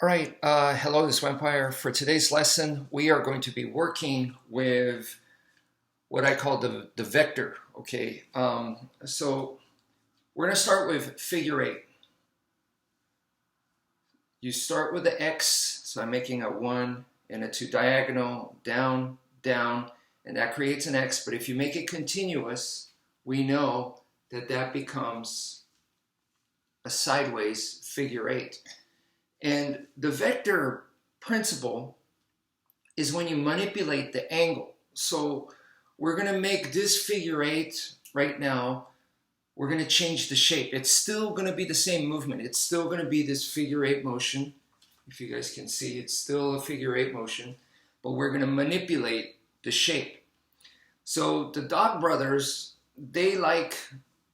All right, hello, this is Wmpyr. For today's lesson, we are going to be working with what I call the vector, okay? So we're gonna start with figure eight. You start with the X, so I'm making a 1 and a 2 diagonal, down, down, and that creates an X, but if you make it continuous, we know that that becomes a sideways figure eight. And the vector principle is when you manipulate the angle. So we're going to make this figure eight right now. We're going to change the shape. It's still going to be the same movement. It's still going to be this figure eight motion. If you guys can see, it's still a figure eight motion, but we're going to manipulate the shape. So the Dog brothers, they like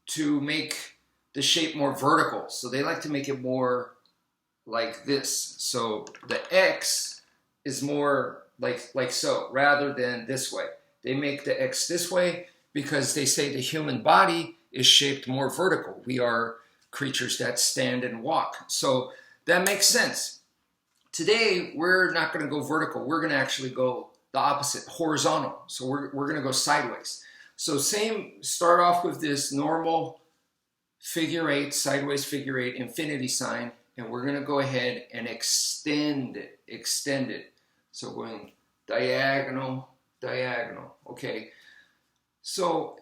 to make the shape more vertical. So they like to make it more like this. So the X is more like so, rather than this way. They make the X this way because they say the human body is shaped more vertical. We are creatures that stand and walk. So that makes sense. Today, we're not going to go vertical. We're going to actually go the opposite, horizontal. So we're going to go sideways. So start off with this normal figure eight, sideways figure eight, infinity sign, and we're going to go ahead and extend it. So going diagonal, diagonal, okay? So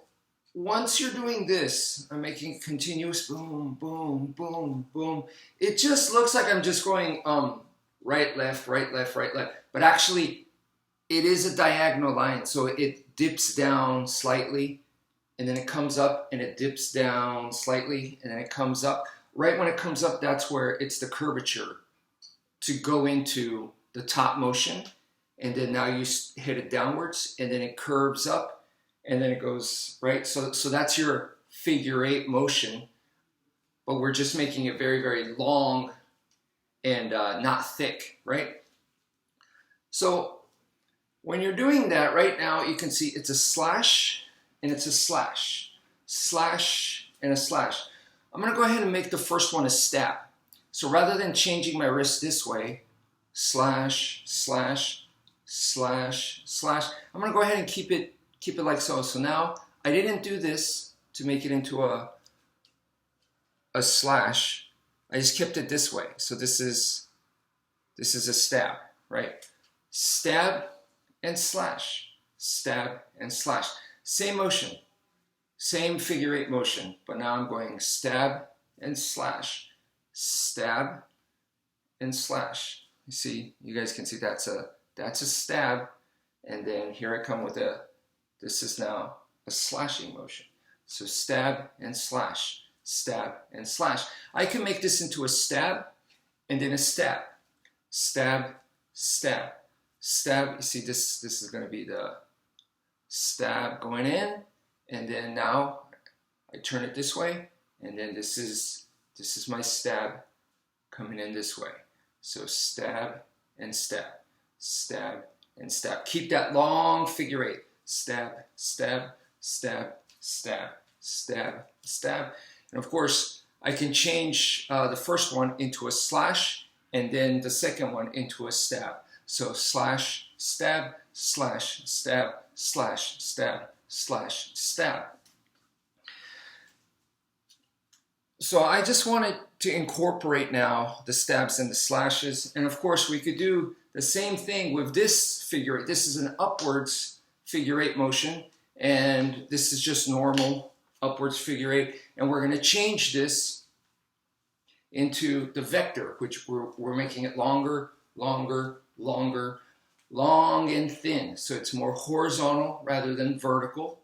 once you're doing this, I'm making continuous boom, boom, boom, boom. It just looks like I'm just going right, left, right, left, right, left. But actually, it is a diagonal line, so it dips down slightly, and then it comes up, and it dips down slightly, and then it comes up. Right when it comes up, that's where it's the curvature to go into the top motion. And then now you hit it downwards, and then it curves up, and then it goes, right? So that's your figure eight motion, but we're just making it very, very long and not thick, right? So when you're doing that right now, you can see it's a slash and it's a slash, slash and a slash. I'm going to go ahead and make the first one a stab. So rather than changing my wrist this way, slash, slash, slash, slash, I'm going to go ahead and keep it like so. So now I didn't do this to make it into a slash. I just kept it this way. So this is a stab, right? Stab and slash, stab and slash. Same motion. Same figure eight motion, but now I'm going stab and slash, stab and slash. You see, you guys can see that's a stab, and then here I come with this is now a slashing motion. So stab and slash, stab and slash. I can make this into a stab and then a stab, stab, stab, stab. You see, this is going to be the stab going in. And then now I turn it this way, and then this is my stab coming in this way. So stab and stab, stab and stab. Keep that long figure eight. Stab, stab, stab, stab, stab, stab. And of course, I can change the first one into a slash, and then the second one into a stab. So slash, stab, slash, stab, slash, stab, slash, stab. So I just wanted to incorporate now the stabs and the slashes. And of course, we could do the same thing with this figure eight. This is an upwards figure eight motion, and this is just normal upwards figure eight. And we're going to change this into the vector, which we're making it longer, longer, longer, long and thin, so it's more horizontal rather than vertical.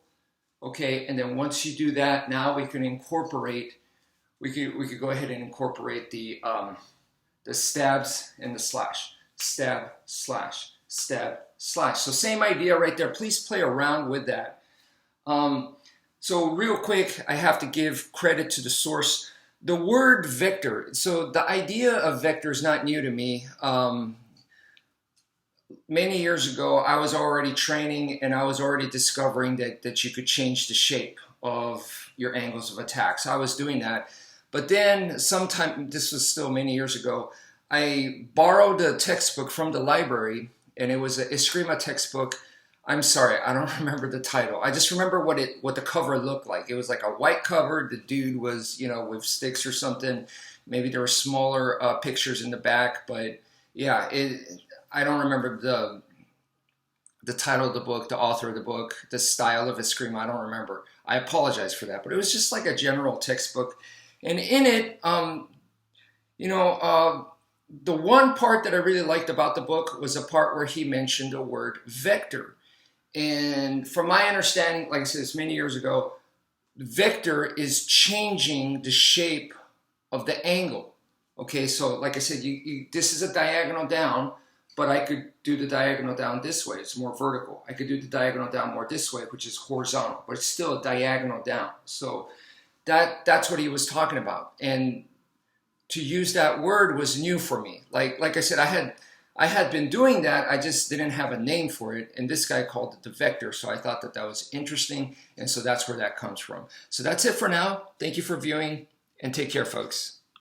Okay, and then once you do that, now we can incorporate. We could go ahead and incorporate the stabs and the slash, stab, slash, stab, slash. So same idea right there. Please play around with that. So real quick, I have to give credit to the source. The word vector. So the idea of vector is not new to me. Many years ago, I was already training and I was already discovering that you could change the shape of your angles of attack. So I was doing that. But then sometime, this was still many years ago, I borrowed a textbook from the library, and it was an Escrima textbook. I'm sorry, I don't remember the title. I just remember what the cover looked like. It was like a white cover. The dude was, you know, with sticks or something. Maybe there were smaller pictures in the back, but yeah, I don't remember the title of the book, the author of the book, the style of Escrima. I don't remember. I apologize for that, but it was just like a general textbook, and in it, you know, the one part that I really liked about the book was a part where he mentioned the word vector. And from my understanding, like I said, this many years ago, vector is changing the shape of the angle. Okay, so like I said, this is a diagonal down, but I could do the diagonal down this way. It's more vertical. I could do the diagonal down more this way, which is horizontal, but it's still a diagonal down. So that's what he was talking about. And to use that word was new for me. Like I said, I had been doing that. I just didn't have a name for it. And this guy called it the vector. So I thought that that was interesting. And so that's where that comes from. So that's it for now. Thank you for viewing, and take care, folks.